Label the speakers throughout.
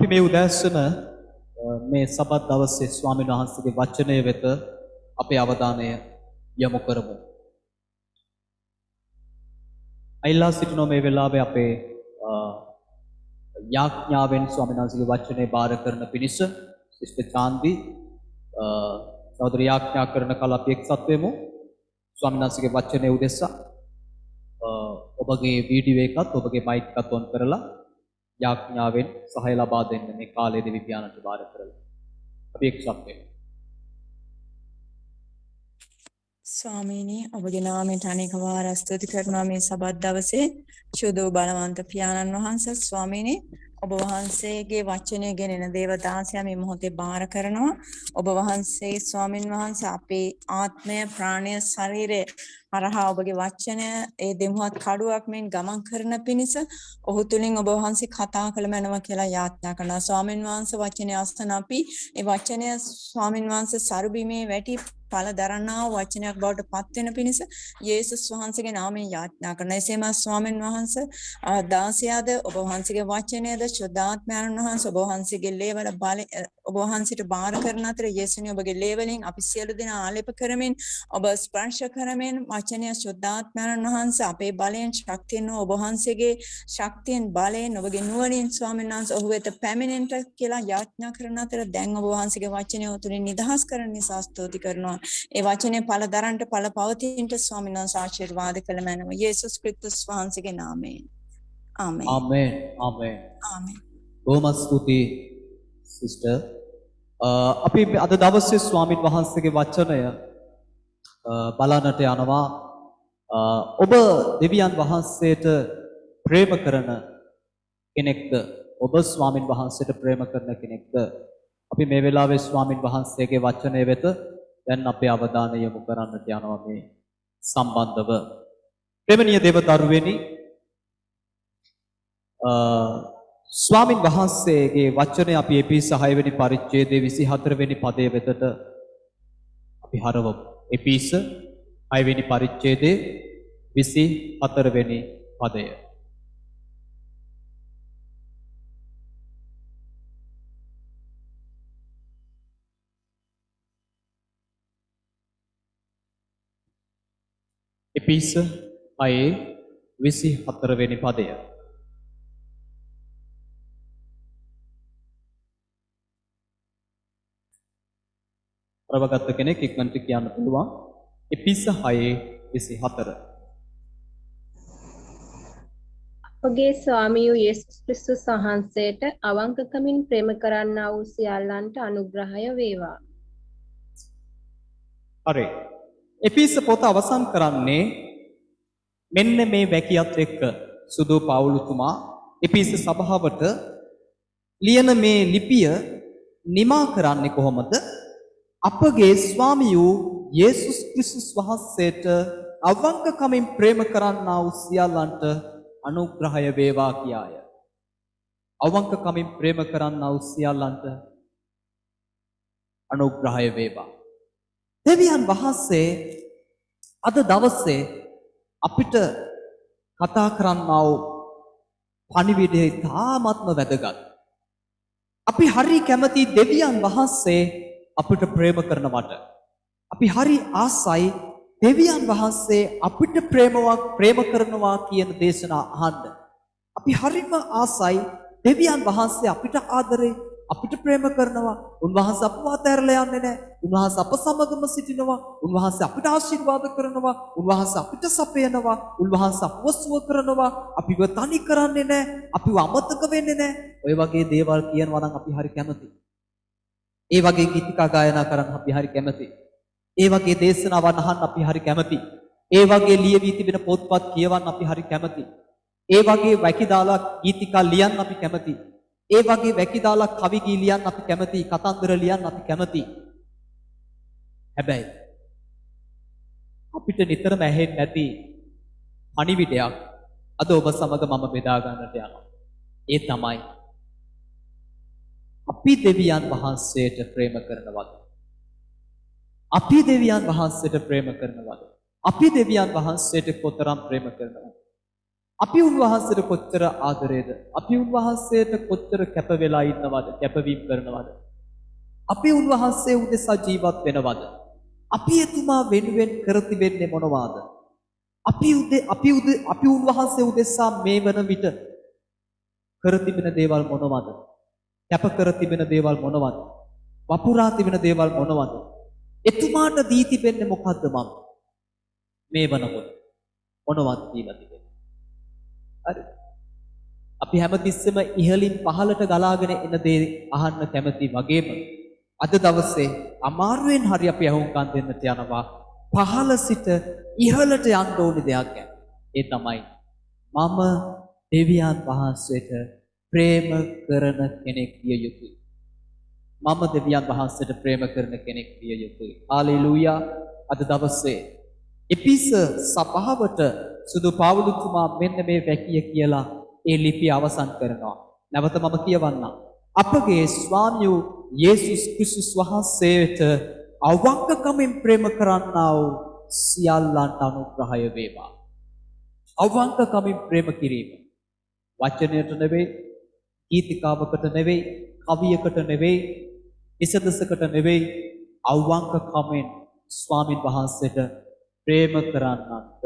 Speaker 1: මේ උදෑසන මේ සබත් දවසේ ස්වාමීන් වහන්සේගේ වචනය වෙත අපේ අවධානය යොමු කරමු. අයිලා සිටින මේ වෙලාවේ අපේ යාඥාවෙන් ස්වාමීන් වහන්සේගේ වචනේ බාර කරන පිණිස සිස්ටර් චාන්දි සහෝදරි යාඥා කරන කල අපි එක්සත් වෙමු. ස්වාමීන් වහන්සේගේ වචනේ උදෙසා ඔබගේ වීඩියෝ එකත් ඔබගේ මයික් එකත් ඔන් කරලා යාඥාවෙන් සහාය ලබා දෙන්න මේ කාලයේ දෙවි පියාණන්ට බාර කරලා අපි එක්සත් වෙමු.
Speaker 2: ස්වාමීනි ඔබගේ නාමයට අනේක වාර ස්තුති කරනවා මේ සබත් දවසේ සුදෝ බලවන්ත පියාණන් වහන්සේ. ස්වාමීනි ඔබ වහන්සේගේ වචනය ගෙනෙන දේවදාසයා මේ මොහොතේ බාර කරනවා. ඔබ වහන්සේ ස්වාමින් වහන්සේ අපේ ආත්මය ප්‍රාණය ශරීරය අරහා ඔබගේ වචනය ඒ දෙමුවත් කඩුවක් මෙන් ගමන් කරන පිණිස ඔහු තුලින් ඔබ වහන්සේ කතා කළ මැනව කියලා යාඥා කරනවා. ස්වාමින් වහන්සේ වචනය අසන අපි ඒ වචනය ස්වාමින් වහන්සේ සරුබිමේ වැටි ඵල දරන්නා වචනයක් බවට පත් වෙන පිණිස යේසුස් වහන්සේගේ නාමයෙන් යාඥා කරනවා. එසේම ස්වාමින් වහන්සේ දාසියාද ඔබ වහන්සේගේ වචනයද ශුද්ධාත්මයන් වහන්සේ ඔබ වහන්සේගේ ලේවල බල ඔබ වහන්සේට බාර කරන අතර යේසුනි ඔබගේ ලේවලින් අපි සියලු දෙනා ආලේප කරමින් ඔබ ස්පර්ශ කරමින් වචනය ශුද්ධාත්මයන් වහන්සේ අපේ බලයෙන් ශක්තියෙන් ඔබ වහන්සේගේ ශක්තියෙන් බලයෙන් ඔබගේ නුවණින් ස්වාමීන් වහන්සේ ඔහු වෙත පැමිණෙන්න කියලා යාඥා කරන අතර දැන් ඔබ වහන්සේගේ වචනය තුලින් නිදහස් කරන නිසා ස්තුති කරනවා. ඒ වචනේ ඵල දරන්ට ඵල පවතිනට ස්වාමීන් වහන්සේ ආශිර්වාද කළ මැනව යේසුස් ක්‍රිස්තුස් වහන්සේගේ නාමයෙන්. ආමෙන්.
Speaker 1: ආමෙන්. ආමෙන්.
Speaker 2: ආමෙන්.
Speaker 1: බොහොම ස්තුතියි සිස්ටර්. අපි අද දවසේ ස්වාමීන් වහන්සේගේ වචනය බලන්නට යනවා. ඔබ දෙවියන් වහන්සේට ප්‍රේම කරන කෙනෙක්ද? ඔබ ස්වාමීන් වහන්සේට ප්‍රේම කරන කෙනෙක්ද? අපි මේ වෙලාවේ ස්වාමීන් වහන්සේගේ වචනය වෙත දැන් අපේ අවධානය යොමු කරන්නට යනවා මේ සම්බන්ධව. ප්‍රේමණීය දේවදරුවෙනි, ස්වාමීන් වහන්සේගේ වචනය අපි එපිස 6 වෙනි පරිච්ඡේදයේ 24 වෙනි පදයේ වෙතට අපි හරවමු. එපිස 6 වෙනි පරිච්ඡේදයේ 24 වෙනි පදය. එපිස 6:24 වෙනි පදය. ප්‍රවගත කෙනෙක් ඉක්මනට කියන්න පුළුවන්. එපිස 6:24.
Speaker 3: ඔගේ ස්වාමියෝ යේසුස් ක්‍රිස්තුස් වහන්සේට අවංකකමින් ප්‍රේම කරන්නා වූ සියල්ලන්ට අනුග්‍රහය වේවා.
Speaker 1: හරි. එපිස පොත අවසන් කරන්නේ මෙන්න මේ වැකියත් එක්ක. සුදු පවුලුතුමා එපිස සභාවට ලියන මේ ලිපිය නිමා කරන්නේ කොහොමද? අපගේ ස්වාමියෝ යේසුස් ක්‍රිස්තුස් වහන්සේට අවංකකමින් ප්‍රේම කරන්නා වූ සියල්ලන්ට අනුග්‍රහය වේවා කියාය. අවංකකමින් ප්‍රේම කරන්නා වූ සියල්ලන්ට අනුග්‍රහය වේවා. දෙවියන් වහන්සේ අද දවසේ අපිට කතා කරන්නා වූ පණිවිඩය තාමත්ම වැදගත්. අපි හරි කැමති දෙවියන් වහන්සේ අපිට ප්‍රේම කරනවට. අපි හරි ආසයි දෙවියන් වහන්සේ අපිට ප්‍රේම කරනවා කියන දේශනා අහන්න. අපි හරිම ආසයි දෙවියන් වහන්සේ අපිට ආදරේ අපිට ප්‍රේම කරනවා. උන්වහන්සේ අපව අතහැරලා යන්නේ නැහැ. උන්වහන්සේ අප සමගම සිටිනවා. උන්වහන්සේ අපිට ආශිර්වාද කරනවා. උන්වහන්සේ අපිට සපයනවා. උන්වහන්සේ අපව සුව කරනවා. අපිව තනි කරන්නේ නැහැ. අපිව අමතක වෙන්නේ නැහැ. ඔය වගේ දේවල් කියනවා නම් අපි හරි කැමතියි. ඒ වගේ ගීතිකා ගායනා කරන්න අපි හරි කැමතියි. ඒ වගේ දේශනාවන් අහන්න අපි හරි කැමතියි. ඒ වගේ ලියවී තිබෙන පොත්පත් කියවන්න අපි හරි කැමතියි. ඒ වගේ වැකිදාලා ගීතිකා ලියන්න අපි කැමතියි. ඒ වගේ වැකිදාලා කවි ගී ලියන්න අපි කැමතියි. කතන්දර ලියන්න අපි කැමතියි. හැබැයි අපිට නිතරම ඇහෙන්නේ නැති පණිවිඩයක් අද ඔබ සමග මම බෙදා ගන්නට යනවා. ඒ තමයි අපි දෙවියන් වහන්සේට ප්‍රේම කරනවද? අපි දෙවියන් වහන්සේට ප්‍රේම කරනවද? අපි දෙවියන් වහන්සේට කොතරම් ප්‍රේම කරනවද? අපි උන්වහන්සේට කොච්චර ආදරේද? අපි උන්වහන්සේට කොච්චර කැප වෙලා ඉන්නවද? කැපවීම කරනවද? අපි උන්වහන්සේ උදෙසා ජීවත් වෙනවද? අපි එතුමා වෙනුවෙන් කර තිබෙන්නේ මොනවාද? අපි උන්වහන්සේ උදෙසා මේ වන විට කර තිබෙන දේවල් මොනවාද? කැප කර තිබෙන දේවල් මොනවාද? වපුරා තිබෙන දේවල් මොනවාද? එතුමාට දී තිබෙන්නේ මොකද්ද මම? මේ වනකොට මොනවද දීලා තිබෙන්නේ? හරි. අපි හැමතිස්සෙම ඉහළින් පහළට ගලාගෙන එන දේ අහන්න කැමති වගේම අද දවසේ අමාරුවෙන් හරි අපි අහුම්කම් දෙන්නට යනවා පහළ සිට ඉහළට යන්න ඕනේ දෙයක් ගැන. ඒ තමයි මම දෙවියන් වහන්සේට ප්‍රේම කරන කෙනෙක් විය යුතුයි. මම දෙවියන් වහන්සේට ප්‍රේම කරන කෙනෙක් විය යුතුයි. හාලෙලූයා. අද දවසේ එපිස සභාවට සුදු පවුලුතුමා මෙන්න මේ වැකිය කියලා ඒ ලිපිය අවසන් කරනවා. නැවත මම කියවන්නම්. අපගේ ස්වාමියෝ යේසුස් ක්‍රිස්තුස් වහන්සේට අවංකකමින් ප්‍රේම කරන්නා වූ සියල්ලන්ට අනුග්‍රහය වේවා. අවංකකමින් ප්‍රේම කිරීම. වචනයට නෙවෙයි, ගීතිකාවකට නෙවෙයි, කවියකට නෙවෙයි, ඉසදසකට නෙවෙයි, අවංකකමින් ස්වාමින් වහන්සේට ප්‍රේම කරන්නන්ට,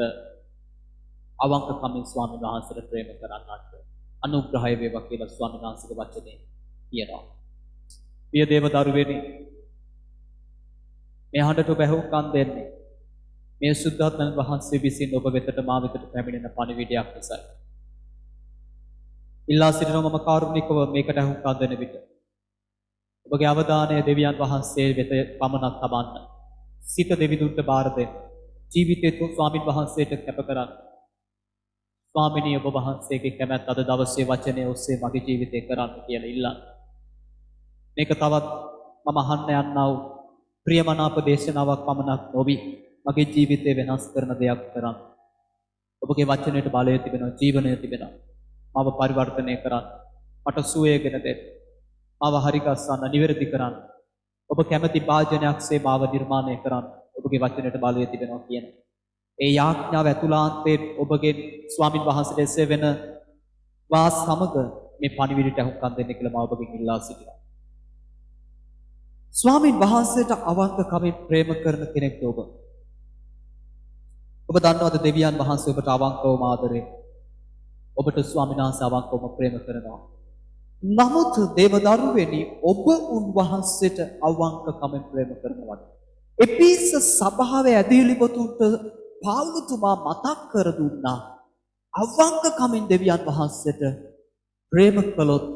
Speaker 1: අවංකකමින් ස්වාමින් වහන්සේට ප්‍රේම කරන්නන්ට අනුග්‍රහය වේවා කියලා ස්වාමීන් වහන්සේගේ වචනේ කියනවා. පිය දේව දරුවෙනි, මේ හඬට ඔබ ඇහුම්කන් දෙන්නේ මේ සුද්ධාත්මයන් වහන්සේ විසින් ඔබ වෙතට මා වෙතට පැමිණෙන පණිවිඩයක් නිසායි. ඉල්ලා සිටිනවා මම කාරුණිකව මේකට ඇහුම්කන් දෙන විට ඔබගේ අවධානය දෙවියන් වහන්සේ වෙත පමණක් තබන්න. සිත දෙවිඳුන්ට බාර දෙන්න. ජීවිතේ තුන් ස්වාමින් වහන්සේට කැප කරන්න. ස්වාමිනී ඔබ වහන්සේගේ කැමැත්ත අද දවසේ වචනය ඔස්සේ මගේ ජීවිතේ කරන්න කියලා ඉල්ලන්න. මේක තවත් මම අහන්න යන්නා වූ ප්‍රියමනාප දේශනාවක් පමණක් නොවි මගේ ජීවිතේ වෙනස් කරන දෙයක් කරන්න. ඔබගේ වචනයට බලය තිබෙනවා, ජීවනය තිබෙනවා. මාව පරිවර්තනය කරන්න. මට සුවයගෙන දෙන්න. මාව හරිගස්සන්න, නිවැරදි කරන්න. ඔබ කැමති භාජනයක්සේ මාව නිර්මාණය කරන්න. ඔබගේ වචනයට බලය තිබෙනවා කියන ඒ යාඥාව ඇතුළාන්තයේ ඔබගේ ස්වාමින් වහන්සේට එසේ වෙන වාස් සමග මේ පණිවිඩයට අහුම්කම් දෙන්න කියලා මම ඔබගෙන් ඉල්ලා සිටිනවා. ස්වාමින් වහන්සේට අවංකකමින් ප්‍රේම කරන කෙනෙක්ද ඔබ? ඔබ දන්නවද දෙවියන් වහන්සේ ඔබට අවංකවම ආදරේ? ඔබට ස්වාමීන් වහන්සේ අවංකවම ප්‍රේම කරනවා. නමුත් දේවදරුවෙනි, ඔබ උන්වහන්සේට අවංකකමින් ප්‍රේම කරනවා. එපිස සභාවේ ඇදහිලිපතුන්ට පාවුලුතුමා මතක් කර දුන්නා අවංකකමින් දෙවියන් වහන්සේට ප්‍රේම කළොත්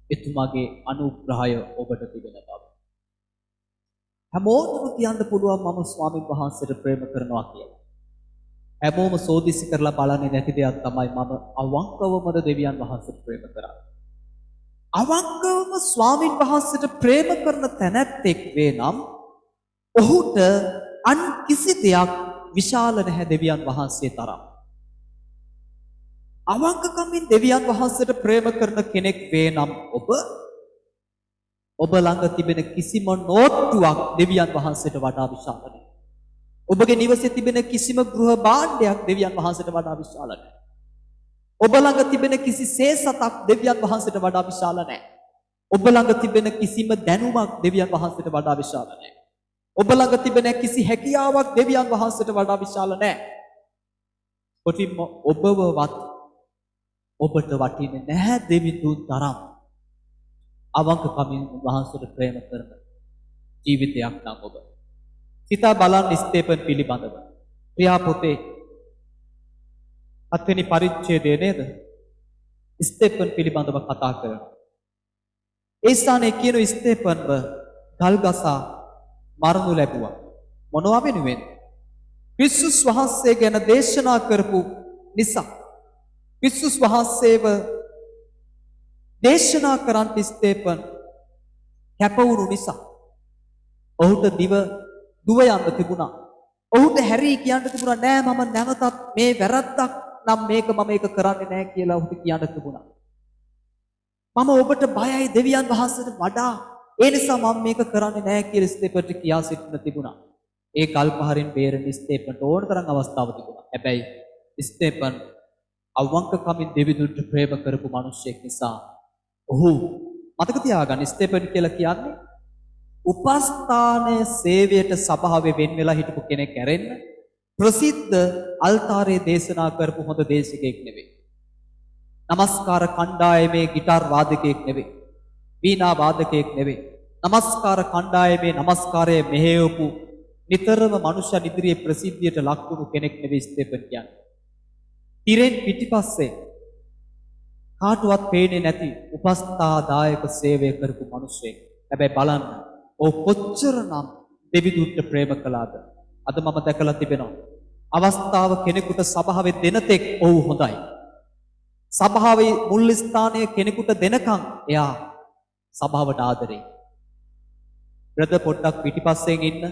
Speaker 1: එතුමාගේ අනුග්‍රහය ඔබට තිබෙන බව. හැමෝටම කියන්න පුළුවන් මම ස්වාමින් වහන්සේට ප්‍රේම කරනවා කියලා. හැමෝම සෝදිසි කරලා බලන්නේ නැති දෙයක් තමයි මම අවංකවමද දෙවියන් වහන්සේට ප්‍රේම කරන්නේ. අවංකවම ස්වාමින් වහන්සේට ප්‍රේම කරන තැනැත්තෙක් වේ නම් ඔහුට අන් කිසි දෙයක් විශාල නැහැ දෙවියන් වහන්සේ තරම්. අවංකකමින් දෙවියන් වහන්සේට ප්‍රේම කරන කෙනෙක් වේ නම් ඔබ ළඟ තිබෙන කිසිම නෝට්ටුවක් දෙවියන් වහන්සේට වඩා විශාල නැහැ. ඔබගේ නිවසේ තිබෙන කිසිම ගෘහ භාණ්ඩයක් දෙවියන් වහන්සේට වඩා විශාල නැහැ. ඔබ ළඟ තිබෙන කිසි සේසතක් දෙවියන් වහන්සේට වඩා විශාල නැහැ. ඔබ ළඟ තිබෙන කිසිම දැනුමක් දෙවියන් වහන්සේට වඩා විශාල නැහැ. ඔබ ළඟ තිබෙන කිසි හැකියාවක් දෙවියන් වහන්සේට වඩා විශාල නැහැ. කොටින්ම ඔබවවත් ඔබට වටින්නේ නැහැ දෙවිඳුන් තරම්. අවංකකමින් වහන්සේට ප්‍රේම කරන ජීවිතයක් නම් ඔබ සිතා බලන්න ස්තේපන් පිළිබඳව. ක්‍රියා පොතේ 7 වෙනි පරිච්ඡේදයේ නේද? ස්තේපන් පිළිබඳව කතා කරනවා. ඒ ස්ථානයේ කියන ස්තේපන්ව ගල්ගසා මරණු ලැබුවා. මොනවා වෙනුවෙන්? ක්‍රිස්තුස් වහන්සේ ගැන දේශනා කරපු නිසා. ක්‍රිස්තුස් වහන්සේව දේශනා කරන්ට ස්තේපන් කැපවුණු නිසා. ඔහුට දුව යන්න තිබුණා. ඔහුට හැරී කියන්න තිබුණා නෑ මම නැවතත් මේ වැරද්දක් නම් මම ඒක කරන්නේ නෑ කියලා ඔහුට කියන්න තිබුණා. මම ඔබට බයයි දෙවියන් වහන්සේට වඩා. ඒ නිසා මම මේක කරන්නේ නෑ කියලා ස්තේපන්ට කියා සිටින තිබුණා. ඒ කල්පහරින් බේරෙන ස්තේපන්ට ඕන තරම් අවස්ථාවක් තිබුණා. හැබැයි ස්තේපන් අවංකකමින් දෙවිඳුන්ට ප්‍රේම කරපු මිනිසෙක් නිසා ඔහු මතක තියාගන්න ස්තේපන් කියලා කියන්නේ උපස්ථානයේ සේවයට සභාවේ වෙන් වෙලා හිටපු කෙනෙක් ඇරෙන්න ප්‍රසිද්ධ අල්තාරයේ දේශනා කරපු හොඳ දේශකයෙක් නෙවෙයි. නමස්කාර කණ්ඩායමේ গিitar වාදකයෙක් නෙවෙයි. වීණා වාදකයෙක් නෙවෙයි. නමස්කාර කණ්ඩායමේ නමස්කාරයේ මෙහෙයවපු නිතරම මනුෂ්‍ය ඉදිරියේ ප්‍රසිද්ධියට ලක් වුණු කෙනෙක් නෙවෙයි ස්තේපන් කියන්නේ. තිරෙන් පිටිපස්සේ කාටවත් පේන්නේ නැති උපස්ථාදායක සේවය කරපු මිනිසෙක්. හැබැයි බලන්න ඔව් කොච්චරනම් දෙවිදුන්ට ප්‍රේම කළාද? අද මම දැකලා තිබෙනවා. අවස්ථාව කෙනෙකුට සභාවේ දෙන තෙක් ඔව් හොඳයි. සභාවේ මුල් ස්ථානයේ කෙනෙකුට දෙනකම් එයා සභාවට ආදරේ. බ්‍රදර් පොඩ්ඩක් පිටිපස්සෙන් ඉන්න.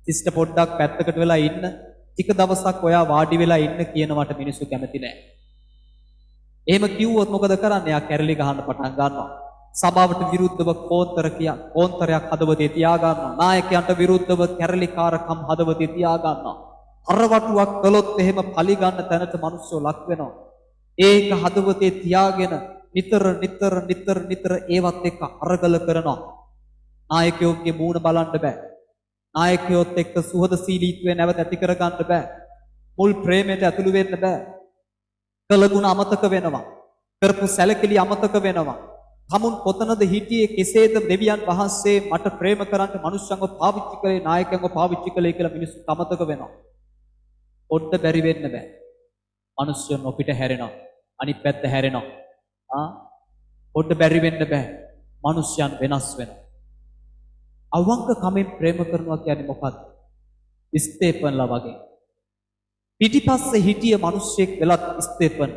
Speaker 1: සිස්ටර් පොඩ්ඩක් පැත්තකට වෙලා ඉන්න. ටික දවසක් ඔයා වාඩි වෙලා ඉන්න කියනවට මිනිස්සු කැමති නැහැ. එහෙම කිව්වොත් මොකද කරන්නේ? එයා කැරලි ගහන්න පටන් ගන්නවා. සභාවට විරුද්ධව කෝන්තරයක් හදවතේ තියා ගන්නවා. නායකයන්ට විරුද්ධව කැරලිකාරකම් හදවතේ තියා ගන්නවා. අරවටුවක් කළොත් එහෙම පලි ගන්න තැනට මිනිස්සු ලක් වෙනවා. ඒක හදවතේ තියාගෙන නිතර ඒවත් එක්ක අරගල කරනවා. නායකයෝගේ මූණ බලන්න බෑ. නායකයොත් එක්ක සුහදශීලීත්වය නැවත ඇති කර ගන්න බෑ. මුල් ප්‍රේමයට ඇතුළු වෙන්න බෑ. කළගුණ අමතක වෙනවා. කරපු සැලකිලි අමතක වෙනවා. තමුන් කොතනද හිටියේ කෙසේද දෙවියන් වහන්සේ මට ප්‍රේම කරන්න මනුෂ්‍යංග පාවිච්චි කළේ නායකයන්ව පාවිච්චි කළේ කියලා මිනිස්සු අමතක වෙනවා. ඔඩ බැරි වෙන්න බෑ. මනුෂ්‍යයන් ඔපිට හැරෙනවා. අනිත් පැත්ත හැරෙනවා. ඔඩ බැරි වෙන්න බෑ. මනුෂ්‍යයන් වෙනස් වෙනවා. අවංක කමෙන් ප්‍රේම කරනවා කියන්නේ මොකක්ද? ස්තේපන්ලා වගේ. පිටිපස්සේ හිටිය මිනිස්සෙක් වෙලත් ස්තේපන්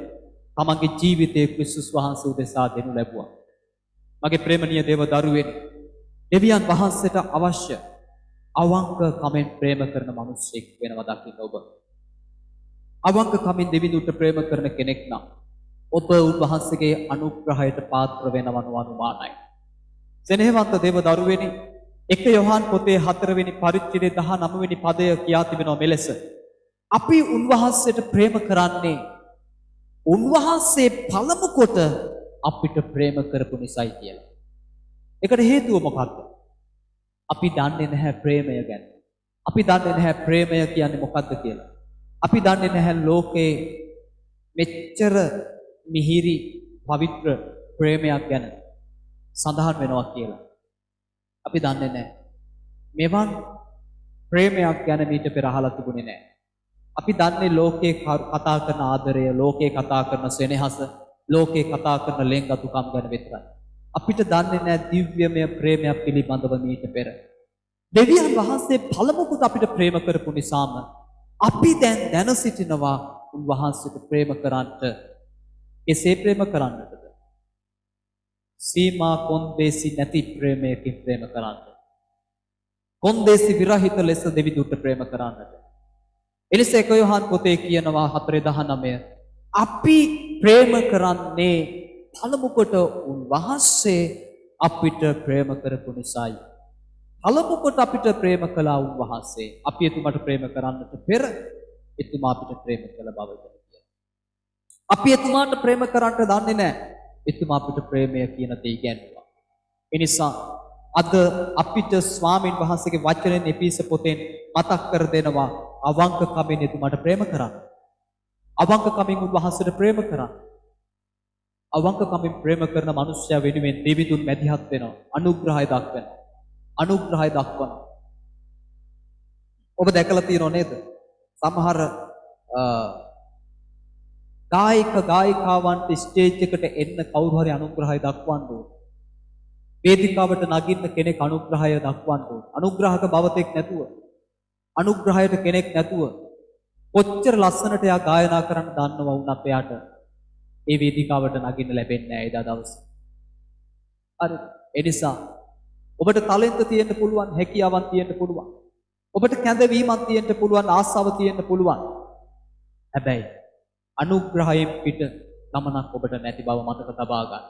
Speaker 1: තමන්ගේ ජීවිතයේ ක්‍රිස්තුස් වහන්සේ උදෙසා දෙනු ලැබුවා. මගේ ප්‍රේමණීය දේව දරුවෙනි, දෙවියන් වහන්සේට අවශ්‍ය අවංක කමෙන් ප්‍රේම කරන මිනිස්සෙක් වෙනවා දකින්න ඔබ. අවංක කමෙන් දෙවිඳුන්ට ප්‍රේම කරන කෙනෙක් නම් ඔබ උන්වහන්සේගේ අනුග්‍රහයට පාත්‍ර වෙනවන අනුමානයි. සෙනෙහවන්ත දේව දරුවෙනි, 1 යොහාන් පොතේ 4 වෙනි පරිච්ඡේදයේ 19 වෙනි පදය කියා තිබෙනවා මෙලෙස. අපි උන්වහන්සේට ප්‍රේම කරන්නේ උන්වහන්සේ පළමු කොට අපිට ප්‍රේම කරපු නිසායි කියලා. ඒකට හේතුව මොකක්ද? අපි දන්නේ නැහැ ප්‍රේමය ගැන. අපි දන්නේ නැහැ ප්‍රේමය කියන්නේ මොකක්ද කියලා. අපි දන්නේ නැහැ ලෝකේ මෙච්චර මිහිරි පවිත්‍ර ප්‍රේමයක් ගැන සඳහන් වෙනවා කියලා. අපි දන්නේ නැහැ. මෙවන් ප්‍රේමයක් ගැන මීට පෙර අහලා තිබුණේ නැහැ. අපි දන්නේ ලෝකේ කතා කරන ආදරය, ලෝකේ කතා කරන සෙනෙහස, ලෝකේ කතා කරන ලෙන්ගතුකම් ගැන විතරයි. අපිට දන්නේ නැහැ දිව්‍යමය ප්‍රේමයක් පිළිබඳව මීට පෙර. දෙවියන් වහන්සේ පළමු කොට අපිට ප්‍රේම කරපු නිසාම අපි දැන් දැන සිටිනවා උන්වහන්සේට ප්‍රේම කරන්නට. එසේ ප්‍රේම කරන්නටද? සීමා කොන්දේසි නැති ප්‍රේමයකින් ප්‍රේම කරන්නට. කොන්දේසි විරහිත ලෙස දෙවිඳුන්ට ප්‍රේම කරන්නට. එනිසා 1 යොහාන් පොතේ කියනවා 4:19 අපි ප්‍රේම කරන්නේ පළමු කොට උන්වහන්සේ අපිට ප්‍රේම කරපු නිසායි. පළමු කොට අපිට ප්‍රේම කළා උන්වහන්සේ. අපි එතුමාට ප්‍රේම කරන්නට පෙර එතුමා අපිට ප්‍රේම කළ බව කියනවා. අපි එතුමාට ප්‍රේම කරන්නට දන්නේ නැහැ. එතුමා අපිට ප්‍රේමය කියන දේ ඉගෙනුවා. ඒ නිසා අද අපිට ස්වාමීන් වහන්සේගේ වචනෙන් එපිස පොතෙන් මතක් කර දෙනවා අවංක කමින් එතුමාට ප්‍රේම කරන්න. අවංක කමින් උන්වහන්සේට ප්‍රේම කරන්න. අවංක කමින් ප්‍රේම කරන මනුෂ්‍යයා වෙනුවෙන් දෙවිඳුන් මැදිහත් වෙනවා. අනුග්‍රහය දක්වනවා. අනුග්‍රහය දක්වනවා. ඔබ දැකලා තියෙනව නේද? සමහර ගායිකාවන්ට ස්ටේජ් එකට එන්න කවුරු හරි අනුග්‍රහය දක්වන්න ඕන. වේදිකාවට නගින්න කෙනෙක් අනුග්‍රහය දක්වන්න ඕන. අනුග්‍රහක බවතෙක් නැතුව, අනුග්‍රහයට කෙනෙක් නැතුව කොච්චර ලස්සනට එයා ගායනා කරන්න දන්නවා වුණත් එයාට ඒ වේදිකාවට නගින්න ලැබෙන්නේ නැහැ එදා දවසේ. හරි. ඒ නිසා ඔබට ටැලන්ට් තියෙන්න පුළුවන්, හැකියාවන් තියෙන්න පුළුවන්. ඔබට කැඳවීමක් තියෙන්න පුළුවන්, ආසාව තියෙන්න පුළුවන්. හැබැයි අනුග්‍රහයෙන් පිට ගමනක් ඔබට නැති බව මතක තබා ගන්න.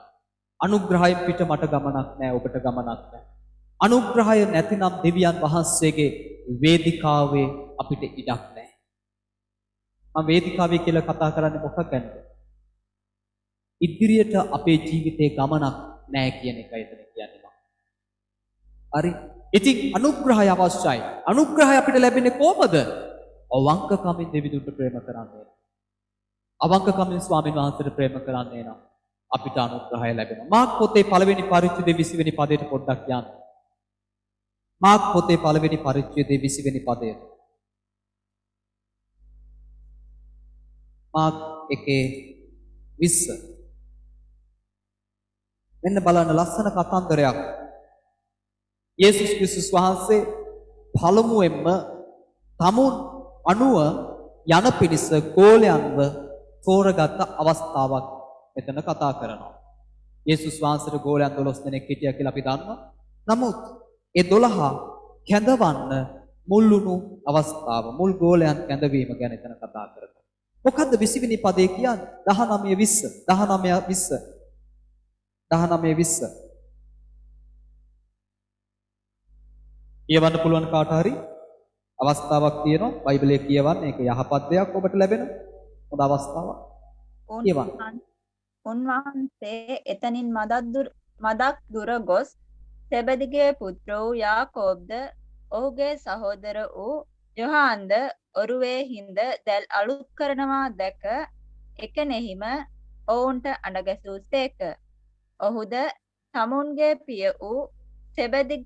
Speaker 1: අනුග්‍රහයෙන් පිට මට ගමනක් නැහැ, ඔබට ගමනක් නැහැ. අනුග්‍රහය නැතිනම් දෙවියන් වහන්සේගේ වේදිකාවේ අපිට ඉඩක් නැහැ. මම වේදිකාවේ කියලා කතා කරන්නේ මොකක් ගැනද? ඉදිරියට අපේ ජීවිතේ ගමනක් නැහැ කියන එකයි එතන කියන්නේ. හරි. ඉතින් අනුග්‍රහය අවශ්‍යයි. අනුග්‍රහය අපිට ලැබෙන්නේ කොහමද? අවංකකමින් දෙවිදුන්ට ප්‍රේම කරන්නේ. අවංකකමින් ස්වාමීන් වහන්සේට ප්‍රේම කරන්නේ නම් අපිට අනුග්‍රහය ලැබෙනවා. මාක් පොතේ පළවෙනි පරිච්ඡේදයේ 20 වෙනි පදයට පොඩ්ඩක් යන්න. මාක් පොතේ පළවෙනි පරිච්ඡේදයේ 20 වෙනි පදයට. මාක් 1:20. මෙන්න බලන්න ලස්සන කතන්දරයක්. යේසුස් ක්‍රිස්තුස් වහන්සේ පළමුවෙන්ම තමුන් අනුව යන පිණිස ගෝලයන්ව තෝරගත් අවස්ථාවක් මෙතන කතා කරනවා. යේසුස් වහන්සේට ගෝලයන් 12 දෙනෙක් හිටියා කියලා අපි දන්නවා. නමුත් ඒ 12 කැඳවන්න මුල්ුණු අවස්ථාව, මුල් ගෝලයන් කැඳවීම ගැන එතන කතා කරනවා. මොකද්ද 20 වෙනි පදේ කියන්නේ? 19:20 කියවන්න පුළුවන් කාට හරි අවස්ථාවක් තියෙනවා. බයිබලයේ කියවන්න. ඒක යහපත් දෙයක් ඔබට ලැබෙන හොඳ අවස්ථාවක්. කියවන්න.
Speaker 4: උන්වහන්සේ එතනින් මදක් දුර ගොස් සෙබෙදිගේ පුත්‍ර වූ යාකෝබ්ද ඔහුගේ සහෝදර වූ යොහාන්ද ඔරුවේ හිඳ දැල් අලුත් කරනවා දැක එකෙනෙහිම ඔවුන්ට අඬ ගැසූසේක. ඔහුද තමුන්ගේ පිය වූ සෙබෙදි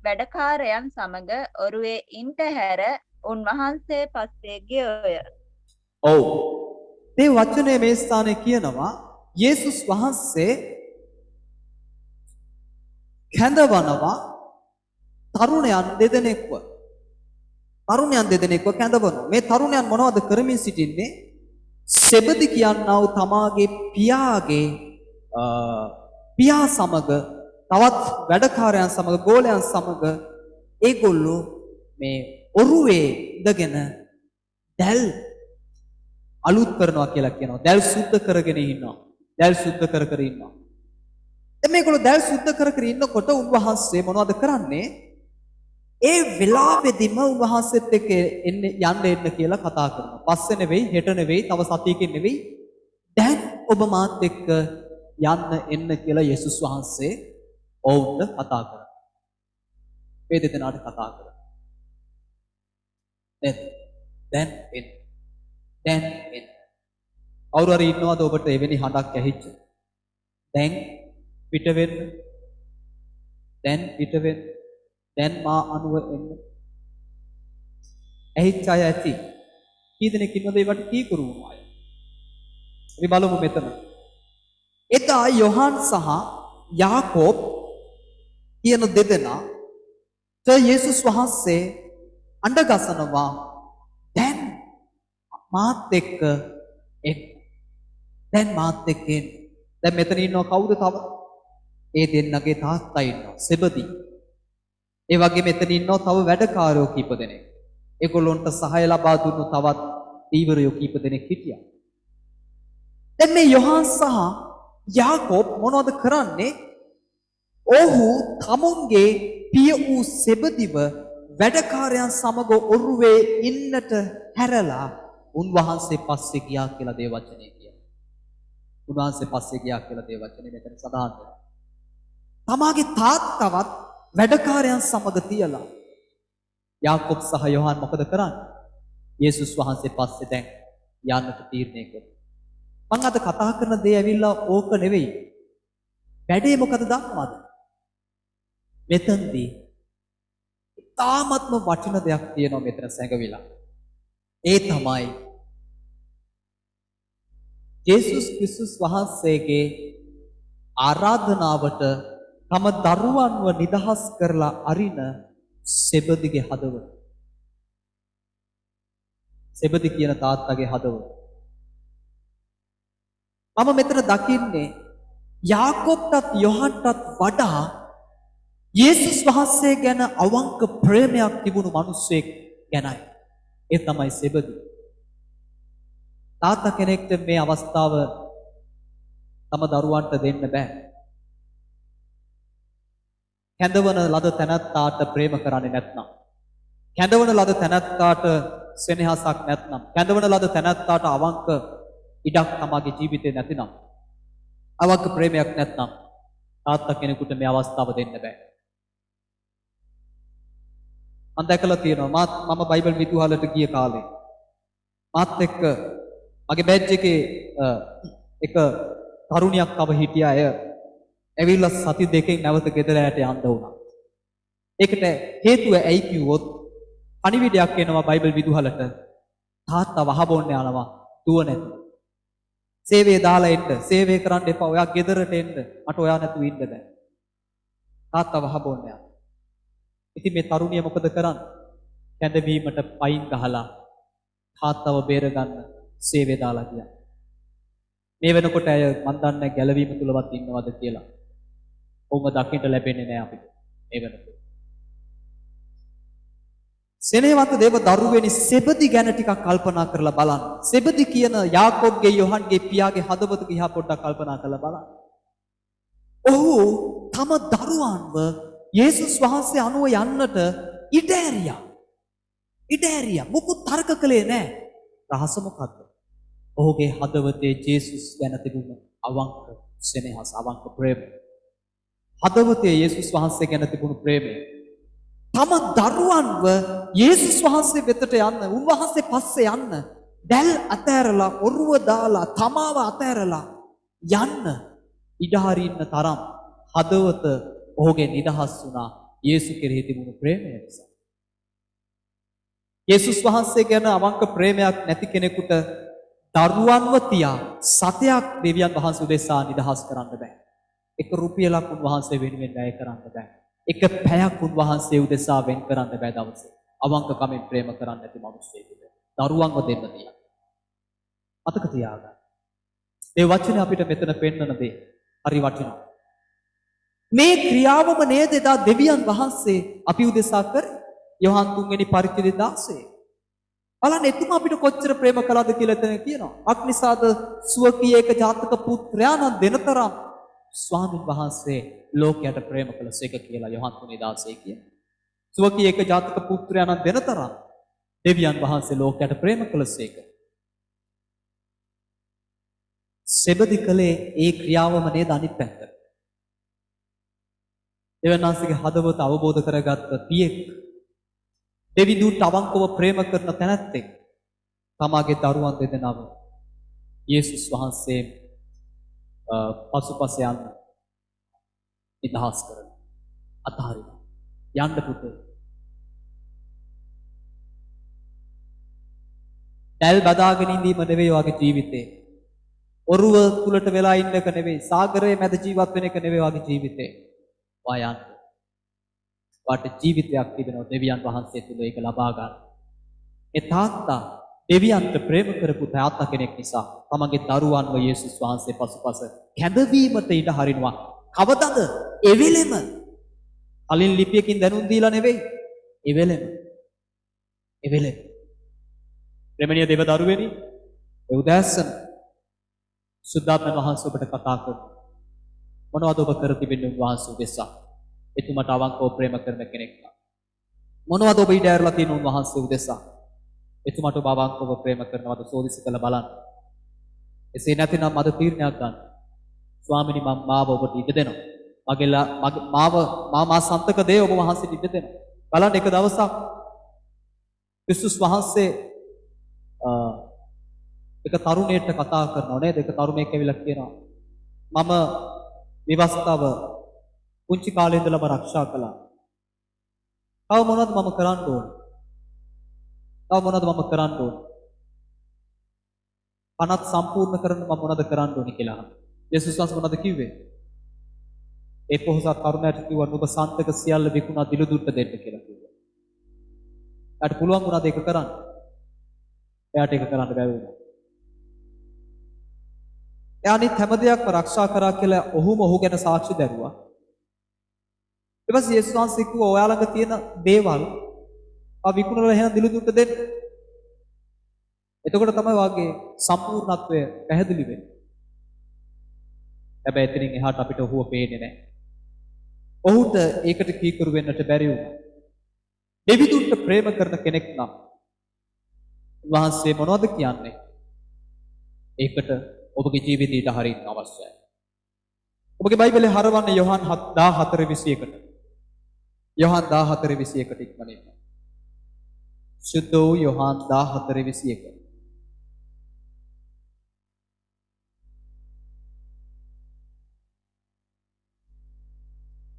Speaker 4: වැඩකාරයන් සමග ඔරුවේ ඉන්ට හැර උන්වහන්සේ පස්සේ ගියෝය.
Speaker 1: ඔව්. මේ වචනේ මේ ස්ථානයේ කියනවා යේසුස් වහන්සේ කැඳවනවා තරුණයන් දෙදෙනෙක්ව. කැඳවනවා. මේ තරුණයන් මොනවද කරමින් සිටින්නේ? සෙබෙදි කියනා වූ තමාගේ පියා සමග තවත් වැඩකාරයන් සමග ගෝලයන් සමග ඒගොල්ලෝ මේ ඔරුවේ ඉඳගෙන දැල් අලුත් කරනවා කියලා කියනවා. දැල් සුද්ධ කරගෙන ඉන්නවා. දැල් සුද්ධ කර ඉන්නවා. දැන් මේගොල්ලෝ දැල් සුද්ධ කර ඉන්නකොට උන්වහන්සේ මොනවද කරන්නේ? ඒ වෙලාවෙදිම උන්වහන්සේත් එක්ක යන්න කියලා කතා කරනවා. පස්සේ නෙවෙයි, හෙට නෙවෙයි, තව සතියකින් නෙවෙයි. දැන් ඔබ මාත් එක්ක එන්න කියලා යේසුස් වහන්සේ ඔවුන්ට කතා කරනවා. මේ දෙදෙනාට කතා කරනවා. දැන් එන්න. කවුරු හරි ඉන්නවද ඔබට එවැනි හඬක් ඇහිච්ච? දැන් පිට වෙන්න. දැන් මා අනුව එන්න. ඇහිච්ච අය ඇති. කී දෙනෙක් ඉන්නවද ඒවට කීකරු වුණු අය? අපි බලමු මෙතන. එදා යොහාන් සහ යාකෝබ් කියන දෙදෙනා යේසුස් වහන්සේ අඬ ගසනවා. දැන් මාත් එක්ක එන්න. දැන් මෙතන ඉන්නව කවුද තව? ඒ දෙන්නගේ තාත්තා ඉන්නවා සෙබෙදි. ඒ වගේ මෙතන ඉන්නව තව වැඩකාරයෝ කීප දෙනෙක්. ඒගොල්ලොන්ට සහාය ලබා දුන්නු තවත් දීවරයෝ කීප දෙනෙක් හිටියා. දැන් මේ යොහාන් සහ යාකෝබ් මොනවද කරන්නේ? ඔහු තමුන්ගේ පිය වූ සෙබෙදිව වැඩකාරයන් සමග ඔරුවේ ඉන්නට හැරලා උන්වහන්සේ පස්සේ ගියා කියලා දේ වචනේ කියනවා. උන්වහන්සේ පස්සේ ගියා කියලා දේ වචනේ මෙතන සඳහන් වෙනවා. තමාගේ තාත්තවත් වැඩකාරයන් සමග තියලා යාකෝබ් සහ යොහාන් මොකද කරන්නේ? යේසුස් වහන්සේ පස්සේ දැන් යන්නට තීරණය කළා. මම අද කතා කරන දේ ඇවිල්ලා ඕක නෙවෙයි. වැඩේ මොකද දන්නවද? මෙතනදී තාමත්ම වටින දෙයක් තියෙනවා මෙතන සැඟවිලා. ඒ තමයි යේසුස් ක්‍රිස්තුස් වහන්සේගේ ආරාධනාවට තම දරුවන්ව නිදහස් කරලා අරින සෙබෙදිගේ හදවත. සෙබෙදි කියන තාත්තගේ හදවත. මම මෙතන දකින්නේ යාකෝබ්ටත් යොහන්ටත් වඩා යේසුස් වහන්සේ ගැන අවංක ප්‍රේමයක් තිබුණු මිනිස්සෙක් ගැනයි. ඒ තමයි සෙබෙදි. තාත්තා කෙනෙක්ට මේ අවස්ථාව තම දරුවන්ට දෙන්න බෑ. කැඳවන ලද තැනැත්තාට ප්‍රේම කරන්නේ නැත්නම්, කැඳවන ලද තැනැත්තාට සෙනෙහසක් නැත්නම්, කැඳවන ලද තැනැත්තාට අවංක ඉඩක් තමගේ ජීවිතේ නැතිනම් අවංක ප්‍රේමයක් නැත්නම් තාත්තා කෙනෙකුට මේ අවස්ථාව දෙන්න බෑ. මම දැකලා තියෙනවා මම බයිබල් විදුහලට ගිය කාලේ මාත් එක්ක මගේ බෑජ් එකේ එක තරුණියක් තව හිටියා. අය ඇවිල්ලා සති දෙකකින් නැවත ගෙදර යට යන්න වුණා. ඒකට හේතුව ඇයි කිව්වොත් පණිවිඩයක් එනවා බයිබල් විදුහලට. තාත්තා වහබොන්න යනවා දුව නැතුව. සේවය දාලා එන්න. සේවය කරන්න එපා. ඔයා ගෙදරට එන්න. මට ඔයා නැතුව ඉන්න බෑ. තාත්තා වහබොන්න යනවා. ඉතින් මේ තරුණිය මොකද කරන්නේ? කැඳවීමට පයින් ගහලා තාත්තව බේරගන්න සේවය දාලා ගියා. මේ වෙනකොට අය මන් දන්නේ ගැලවීම තුලවත් ඉන්නවද කියලා. ඔවුන්ව දකින්න ලැබෙන්නේ නැහැ අපිට මේ වෙනකොට. සෙනෙහවන්ත දේව දරුවෙනි සෙබදි ගැන ටිකක් කල්පනා කරලා බලන්න. සෙබදි කියන යාකෝබ්ගේ යොහන්ගේ පියාගේ හදවත දිහා පොඩ්ඩක් කල්පනා කරලා බලන්න. ඔහු තම දරුවන්ව යේසුස් වහන්සේ අනුව යන්නට ඉඩ ඇරියා. මොකුත් තර්ක කළේ නැහැ. රහස මොකද්ද? ඔහුගේ හදවතේ යේසුස් ගැන තිබුණු අවංක සෙනෙහස, අවංක ප්‍රේමය. හදවතේ යේසුස් වහන්සේ ගැන තිබුණු ප්‍රේමය. තම දරුවන්ව යේසුස් වහන්සේ වෙතට යන්න, උන්වහන්සේ පස්සේ යන්න, දැල් අතෑරලා, ඔරුව දාලා, තමාව අතෑරලා යන්න ඉඩ හරින්න තරම් හදවත ඔහුගේ නිදහස් වුණා යේසු කෙරෙහි තිබුණු ප්‍රේමය නිසා. යේසුස් වහන්සේ ගැන අවංක ප්‍රේමයක් නැති කෙනෙකුට දරුවන්ව තියා සතයක් දෙවියන් වහන්සේ උදෙසා නිදහස් කරන්න බෑ. එක රුපියලක් උන්වහන්සේ වෙනුවෙන් වැය කරන්න බෑ. එක පැයක් උන්වහන්සේ උදෙසා වෙන් කරන්න බෑ දවසේ. අවංකකමින් ප්‍රේම කරන්න නැති මිනිස්සෙකුට දරුවන්ව දෙන්න තියා. මතක තියාගන්න. මේ වචනේ අපිට මෙතන පෙන්වන දේ හරි වටිනවා. මේ ක්‍රියාවම නේද එදා දෙවියන් වහන්සේ අපි උදෙසා කරේ. යොහන් 3 වෙනි පරිච්ඡේදය 16. බලන්න එතුමා අපිට කොච්චර ප්‍රේම කළාද කියලා එතන කියනවා. අක්නිසාද සුවකී ඒක ජාතක පුත්‍රයාණන් දෙනතරම් ස්වාමීන් වහන්සේ ලෝකයට ප්‍රේම කළසේක කියලා යොහන් 3:16 කියනවා. සුවකී ඒක ජාතක පුත්‍රයාණන් දෙනතරම් දෙවියන් වහන්සේ ලෝකයට ප්‍රේම කළසේක. සෙබදි කලේ ඒ ක්‍රියාවම නේද අනිත් පැත්ත. දෙවියන්වහන්සේගේ හදවත අවබෝධ කරගත්ත පියෙක් දෙවිඳුන්ට අවංකව ප්‍රේම කරන තැනැත්තෙක් තමාගේ දරුවන් දෙදෙනාව යේසුස් වහන්සේ පසුපස යන්න නිදහස් කරන අතහරින යන්න පුතේ. දැල් බදාගෙන ඉඳීම නෙවෙයි වගේ ජීවිතේ. ඔරුව තුලට වෙලා ඉන්න එක නෙවෙයි. සාගරයේ මැද ජීවත් වෙන එක නෙවෙයි වගේ ජීවිතේ. වායන් වාට ජීවිතයක් තිබෙනවා දෙවියන් වහන්සේ තුල ඒක ලබා ගන්න. ඒ තාත්තා දෙවියන්ට ප්‍රේම කරපු තාත්තා කෙනෙක් නිසා තමන්ගේ දරුවන්ව යේසුස් වහන්සේ පසුපස කැඳවීමට ඉඩ හරිනවා. කවදද? එවෙලෙම. කලින් ලිපියකින් දැනුම් දීලා නෙවෙයි. එවෙලෙම. ප්‍රේමණීය දේව දරුවෙනි, ඒ උදෑසන සුද්ධාත්ම වහන්සේ ඔබට කතා කරනවා. මොනවද ඔබ කර තිබෙන්නේ උන්වහන්සේ උදෙසා? එතුමට අවංකව ප්‍රේම කරන කෙනෙක් නම්. මොනවද ඔබ ඉඩ ඇරලා තියෙන උන්වහන්සේ උදෙසා? එතුමට ඔබ අවංකව ප්‍රේම කරනවද සෝදිසි කළ බලන්න. එසේ නැතිනම් මද තීරණයක් ගන්න. ස්වාමිනී මම මාව ඔබට ඉඩ දෙනවා. මා සන්තක දේ ඔබ වහන්සේට ඉඩ දෙනවා. බලන්න එක දවසක් ක්‍රිස්තුස් වහන්සේ එක තරුණයෙක්ට කතා කරනවා නේද? එක තරුණයෙක් ඇවිල්ලා කියනවා මම විවස්ථාව පුංචි කාලේ ඉඳලම ආරක්ෂා කළා. තව මොනවද මම කරන්න ඕන? පනත් සම්පූර්ණ කරන්න මම මොනවද කරන්න ඕනේ කියලා. යේසුස් වහන්සේ මොනවද කිව්වේ? ඒ පොහොසත් තරුණයාට කිව්වා ඔබ සන්තක සියල්ල විකුණා දිලුදුට්ට දෙන්න කියලා කිව්වා. එයාට පුළුවන් වුණාද ඒක කරන්න? එයාට ඒක කරන්න බැරි වුණා. එයා අනිත් හැම දෙයක්ම ආරක්ෂා කරා කියලා ඔහු ගැන සාක්ෂි දැරුවා. ඊට පස්සේ යේසුස් වහන්සේ කිව්වා ඔයා ළඟ තියෙන දේවල් විකුණලා එහෙනම් දිලුදුට්ට දෙන්න. එතකොට තමයි වාගේ සම්පූර්ණත්වය පැහැදිලි වෙන්නේ. හැබැයි එතනින් එහාට අපිට ඔහුව පේන්නේ නැහැ. ඔහුට ඒකට කීකරු වෙන්නට බැරි වුණා. දෙවිදුන්ට ප්‍රේම කරන කෙනෙක් නම් උන්වහන්සේ මොනවද කියන්නේ? ඒකට ඔබගේ ජීවිතයට හරින්න අවශ්‍යයි. ඔබගේ බයිබලේ හරවන්න යොහන් 14:21ට. යොහන් 14:21ට ඉක්මනින්. සුද්ධ වූ යොහන් 14:21.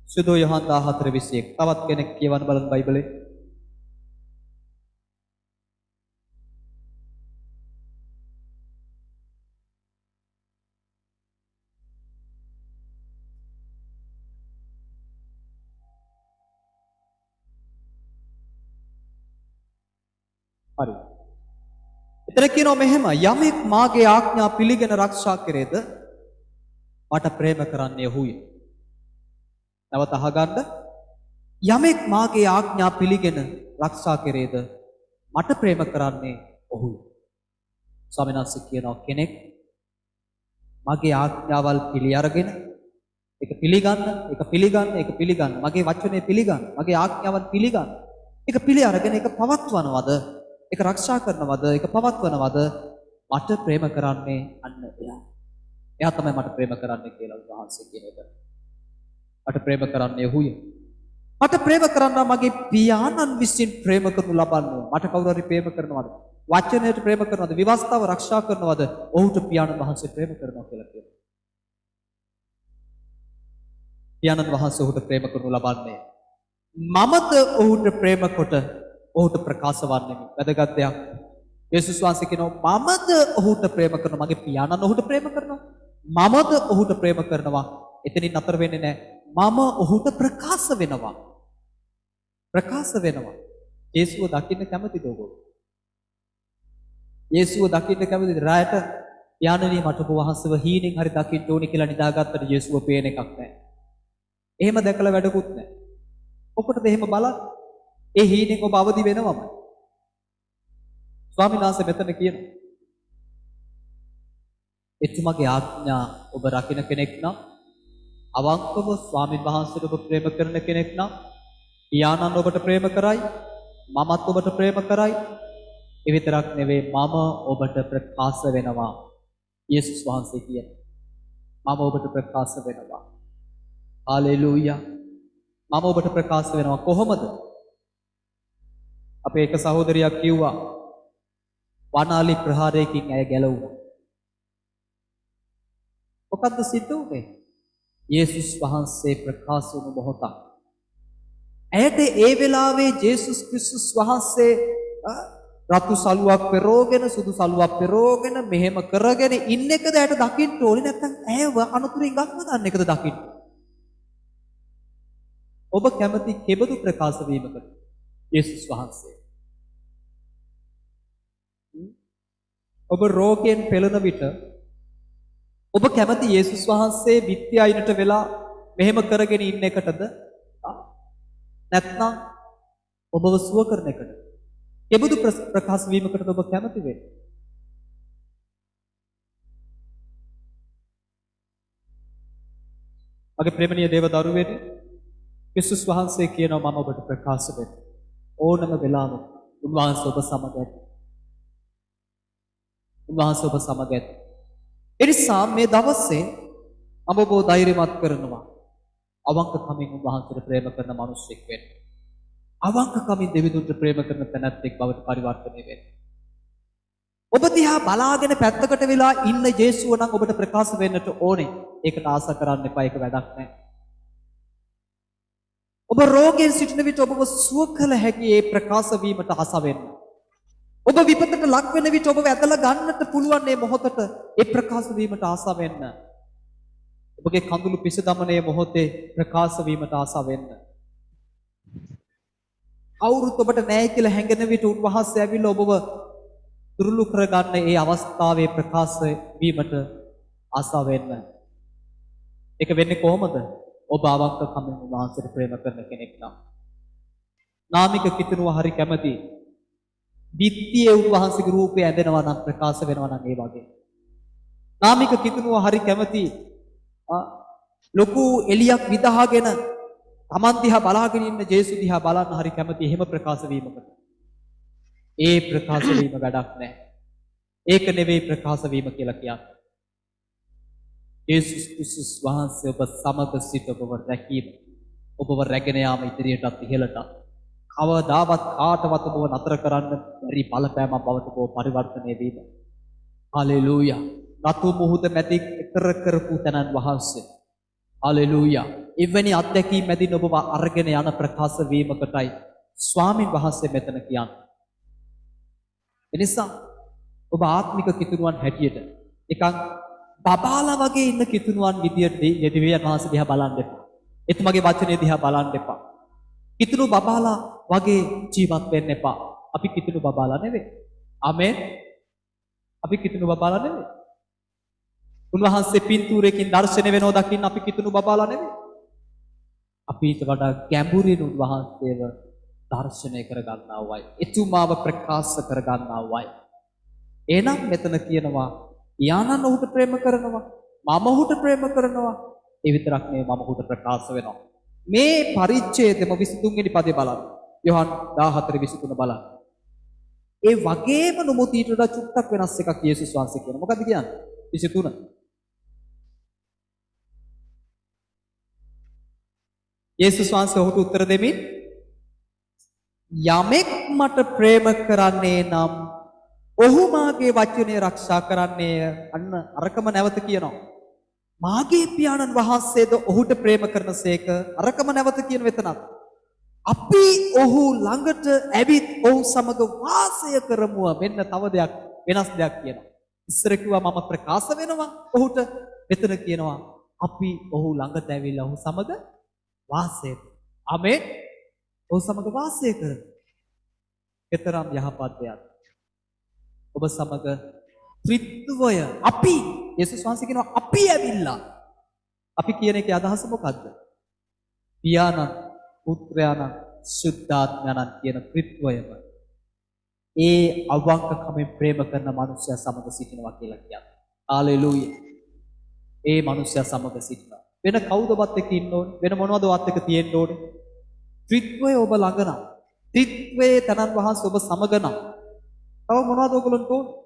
Speaker 1: සුදු යොහන් 14:21. තවත් කෙනෙක් කියවන්න බලන්න බයිබලේ. හරි. එතන කියනවා මෙහෙම යමෙක් මාගේ ආඥා පිළිගෙන ආරක්ෂා කරේද මට ප්‍රේම කරන්නේ ඔහුය. නැවත අහගන්න. යමෙක් මාගේ ආඥා පිළිගෙන ආරක්ෂා කරේද මට ප්‍රේම කරන්නේ ඔහුය. ස්වාමීන් වහන්සේ කියනවා කෙනෙක් මගේ ආඥාවල් පිළි අරගෙන ඒක පිළිගන්න මගේ වචනේ පිළිගන්න මගේ ආඥාවන් පිළිගන්න ඒක පිළි අරගෙන ඒක පවත්වනවද ඒක ආරක්ෂා කරනවද ඒක පවත්වනවද මට ප්‍රේම කරන්නේ අන්න එයා. එයා තමයි මට ප්‍රේම කරන්නේ කියලා උන්වහන්සේ කියන එක. මට ප්‍රේම කරන්නේ ඔහුය. මට ප්‍රේම කරනවා මගේ පියාණන් විසින් ප්‍රේම කරනු ලබන්නේ. මට කවුරු හරි ප්‍රේම කරනවද? වචනයට ප්‍රේම කරනවද? විවස්ථාව ආරක්ෂා කරනවද? ඔහුට පියාණන් වහන්සේ ප්‍රේම කරනවා කියලා කියනවා. පියාණන් වහන්සේ ඔහුට ප්‍රේම කරනු ලබන්නේ. මමද ඔහුට ප්‍රේම කොට ඔහුට ප්‍රකාශ වන්නේ. වැදගත් දෙයක්. යේසුස් වහන්සේ කියනවා මමද ඔහුට ප්‍රේම කරනවා මගේ පියාණන් ඔහුට ප්‍රේම කරනවා. මමද ඔහුට ප්‍රේම කරනවා. එතනින් නතර වෙන්නේ නැහැ. මම ඔහුට ප්‍රකාශ වෙනවා. ප්‍රකාශ වෙනවා. යේසුව දකින්න කැමතිද ඔබ? යේසුව දකින්න කැමතිද? රායට යානනී මට ඔබ වහන්සේව හීනෙන් හරි දකින්න ඕනි කියලා නිදාගත්තට යේසුව පේන එකක් නැහැ. එහෙම දැකලා වැඩකුත් නැහැ. ඔබටද එහෙම බලන්න? ඒ හීනෙන් ඔබ අවදි වෙනවම. ස්වාමීන් වහන්සේ මෙතන කියනවා එතුමාගේ ආඥා ඔබ රකින්න කෙනෙක් නම් අවංකව ස්වාමීන් වහන්සේට ඔබ ප්‍රේම කරන කෙනෙක් නම් පියාණන් ඔබට ප්‍රේම කරයි මමත් ඔබට ප්‍රේම කරයි ඒ විතරක් නෙවෙයි මම ඔබට ප්‍රකාශ වෙනවා යේසුස් වහන්සේ කියනවා මම ඔබට ප්‍රකාශ වෙනවා හාලෙලූයා මම ඔබට ප්‍රකාශ වෙනවා කොහොමද අපේ එක සහෝදරියක් කිව්වා වනාලි ප්‍රහාරයකින් ඇය ගැලවුණා මොකද්ද සිද්ධ වුනේ යේසුස් වහන්සේ ප්‍රකාශ වුණු මොහොතක්. ඇයට ඒ වෙලාවේ ජේසුස් ක්‍රිස්තුස් වහන්සේ රතු සලුවක් පෙරෝගෙන සුදු සලුවක් පෙරෝගෙන මෙහෙම කරගෙන ඉන්න එකද ඇයට දකින්න ඕනේ නැත්නම් ඇයව අනුතුරින් ගන්න ගන්න එකද දකින්න. ඔබ කැමති කෙබඳු ප්‍රකාශ වීමකට යේසුස් වහන්සේ. ඔබ රෝගයෙන් පෙළෙන විට ඔබ කැමති යේසුස් වහන්සේ බිත්ති අයිනට වෙලා මෙහෙම කරගෙන ඉන්න එකටද නැත්නම් ඔබව සුව කරන එකටද? කෙබඳු ප්‍රකාශ වීමකටද ඔබ කැමති වෙන්නේ? මගේ ප්‍රේමණීය දේව දරුවෙනි යේසුස් වහන්සේ කියනවා මම ඔබට ප්‍රකාශ වෙන්න ඕනම වෙලාවක උන්වහන්සේ ඔබ සමග ඇත. උන්වහන්සේ ඔබ සමග ඇත. එනිසා මේ දවසේ මම ඔබව ධෛර්යමත් කරනවා. අවංකකමින් උන්වහන්සේට ප්‍රේම කරන මිනිසෙක් වෙන්න. අවංකකමින් දෙවිඳුන්ට ප්‍රේම කරන තැනැත්තෙක් බවට පරිවර්තනය වෙන්න. ඔබ දිහා බලාගෙන පැත්තකට වෙලා ඉන්න යේසුව නම් ඔබට ප්‍රකාශ වෙන්නට ඕනේ. ඒකට ආස කරන්න එපා. ඒක වැඩක් නැහැ. ඔබ රෝගයෙන් සිටින විට ඔබව සුව කළ හැකි ඒ ප්‍රකාශ වීමට ආස වෙන්න. ඔබ විපතට ලක් වෙන විට ඔබව ඇදලා ගන්නට පුළුවන් මේ මොහොතට ඒ ප්‍රකාශ වීමට ආසා වෙන්න. ඔබගේ කඳුළු පිස දමනයේ මොහොතේ ප්‍රකාශ වීමට ආසා වෙන්න. කවුරුත් ඔබට නැහැ කියලා හැඟෙන විට උන්වහන්සේ ඇවිල්ලා ඔබව දුරුළු කරගන්න ඒ අවස්ථාවේ ප්‍රකාශ වීමට ආසා වෙන්න. ඒක වෙන්නේ කොහොමද? ඔබ අවංකකමින් උන්වහන්සේට ප්‍රේම කරන කෙනෙක් නම්. නාමික කිතුනුව හරි කැමති බිත්තියේ උන්වහන්සේගේ රූපය ඇඳෙනවා නම් ප්‍රකාශ වෙනවා නම් ඒ වගේ. නාමික කිතුනුව හරි කැමති ලොකු එලියක් විදහාගෙන තමන් දිහා බලාගෙන ඉන්න ජේසු දිහා බලන්න හරි කැමති එහෙම ප්‍රකාශ වීමකට. ඒ ප්‍රකාශ වීම වැඩක් නැහැ. ඒක නෙවෙයි ප්‍රකාශ වීම කියලා කියන්නේ. යේසුස් ක්‍රිස්තුස් වහන්සේ ඔබ සමග සිට ඔබව රැකීම ඔබව රැගෙන යාම ඉදිරියටත් ඉහළට කවදාවත් කාටවත් ඔබව නතර කරන්න බැරි බලපෑමක් බවට ඔබ පරිවර්තනය වීම. හලෙලූයා. රතු මුහුද මැදි එකර කරපු තැනන් වහන්සේ. හලෙලූයා. එවැනි අත්දැකීම් මැදින් ඔබව අරගෙන යන ප්‍රකාශ වීමකටයි ස්වාමින් වහන්සේ මෙතන කියන්නේ. එනිසා ඔබ ආත්මික කිතුණුවන් හැටියට නිකන් බබාලා වගේ ඉන්න කිතුණුවන් විදියට දෙවියන් වහන්සේ දිහා බලන්න එපා. එතුමගේ වචනේ දිහා බලන්න එපා. කිතුණු බබාලා වගේ ජීවත් වෙන්න එපා. අපි කිතුණු බබාලා නෙවෙයි. ආමේන්. අපි කිතුණු බබාලා නෙවෙයි. උන්වහන්සේ පින්තූරයකින් දර්ශනය වෙනව දකින්න අපි කිතුණු බබාලා නෙවෙයි. අපි ඊට වඩා ගැඹුරින් උන්වහන්සේව දර්ශනය කර ගන්නවයි. එතුමාව ප්‍රකාශ කර ගන්නවයි. එහෙනම් මෙතන කියනවා යානන් ඔහුට ප්‍රේම කරනවා. මම ඔහුට ප්‍රේම කරනවා. ඒ විතරක් නෙවෙයි මම ඔහුට ප්‍රකාශ වෙනවා. මේ පරිච්ඡේදෙම 23 වෙනි පදේ බලන්න. යොහන් 14:23 බලන්න. ඒ වගේම නොමුතීට වඩා චුට්ටක් වෙනස් එකක් යේසුස් වහන්සේ කියනවා. මොකද්ද කියන්නේ? 23. යේසුස් වහන්සේ ඔහුට උත්තර දෙමින් යමෙක් මට ප්‍රේම කරන්නේ නම් ඔහු මාගේ වචනය ආරක්ෂා කරන්නේය. අන්න අරකම නැවත කියනවා. මාගේ පියාණන් වහන්සේද ඔහුට ප්‍රේම කරනසේක. අරකම නැවත කියන වෙතනත්. අපි ඔහු ළඟට ඇවිත් ඔහු සමග වාසය කරමුව. මෙන්න තව දෙයක් වෙනස් දෙයක් කියනවා. ඉස්සර කිව්වා මම ප්‍රකාශ වෙනවා ඔහුට. මෙතන කියනවා අපි ඔහු ළඟට ඇවිල්ලා ඔහු සමග වාසය කරමු. ආමේන්. ඔහු සමග වාසය කරමු. ඊතරම් යහපත් දෙයක්. ඔබ සමග ත්‍රිත්වය අපි යේසුස් වහන්සේ කියනවා අපි ඇවිල්ලා. අපි කියන එකේ අදහස මොකද්ද? පියාණන්, පුත්‍රයාණන්, සුද්ධාත්මයන්න් කියන ත්‍රිත්වයම ඒ අවංකකමෙන් ප්‍රේම කරන මනුස්සයා සමග සිටිනවා කියලා කියන්නේ. හාලෙලූයා. ඒ මනුස්සයා සමග සිටිනවා. වෙන කවුදවත් එක්ක ඉන්න ඕනේ? වෙන මොනවදවත් එක්ක තියෙන්න ඕනේ? ත්‍රිත්වය ඔබ ළඟ නම්. ත්‍රිත්වයේ තනන් වහන්සේ ඔබ සමග නම්. තව මොනවද ඔයගොල්ලන්ට ඕනේ?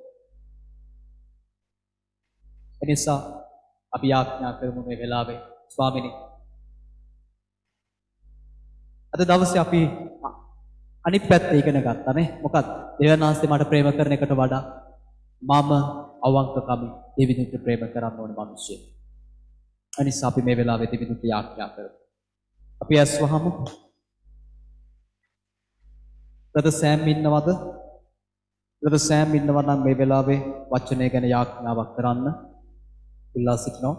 Speaker 1: එනිසා අපි ආඥා කරමු මේ වෙලාවේ ස්වාමිනී අද දවසේ අපි අනිත් පැත්ත ඉගෙන ගත්තා නේ. මොකක්ද? දෙවියන් වහන්සේ මට ප්‍රේම කරන එකට වඩා මම අවංකකම දෙවියන්ට ප්‍රේම කරන්න ඕනේ මිනිස්සු. අනිසා අපි මේ වෙලාවේ දෙවියන්ට ආඥා කරමු. අපි ඇස් වහමු. රද සෑම් ඉන්නවද? රද සෑම් ඉන්නවා නම් මේ වෙලාවේ වචනය ගැන ආඥාවක් කරන්න ඉල්ලා සිටිනවා.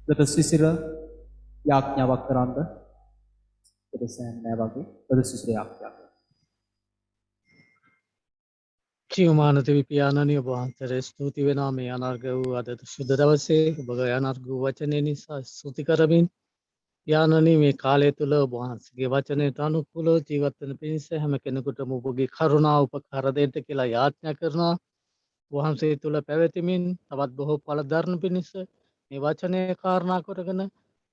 Speaker 1: රද සිසිර ආඥාවක් කරන්න. රද සෑම් නෑ වගේ රද සිසිර ආඥාවක්.
Speaker 5: ජීවමාන දෙවි පියාණනි ඔබ වහන්සේට ස්තුති වෙනවා මේ අනර්ග වූ අද සුද්ධ දවසේ ඔබගේ අනර්ග වූ වචනය නිසා ස්තුති කරමින් පියාණනි මේ කාලය තුල ඔබ වහන්සේගේ වචනයට අනුකූලව ජීවත් වෙන පිණිස හැම කෙනෙකුටම ඔබගේ කරුණාව උපකාර දෙන්න කියලා යාඥා කරනවා. වහන්සේ තුල පැවැතිමින් තවත් බොහෝ ඵල දරන පිණිස මේ වචනය කාරණා කරගෙන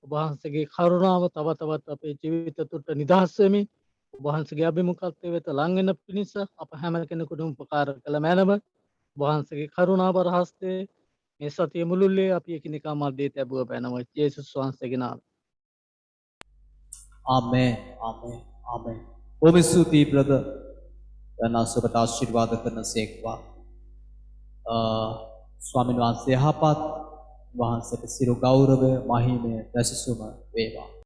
Speaker 5: ඔබ වහන්සේගේ කරුණාව තව තවත් අපේ ජීවිත තුට නිදහස් වෙමින් ඔබ වහන්සේගේ අභිමුඛත්වයට වෙත ලං වෙන පිණිස අප හැම කෙනෙකුටම උපකාර කළ මැනව ඔබ වහන්සේගේ කරුණාව රහස්තේ මේ සතිය මුළුල්ලේ අපි එකිනෙකා මැදේ තැබුව බැනව යේසුස් වහන්සේගේ නාමයෙන්.
Speaker 1: ආමේන්. ආමේන්. ආමේන්. ඔබ ස්තුතියි බ්‍රදර්. යනස් ඔබට ආශිර්වාද කරන සේක්වා. ස්වාමීන් වහන්සේ යහපත් වහන්සේට සිරු ගෞරවය මහිමය දැසසුම වේවා.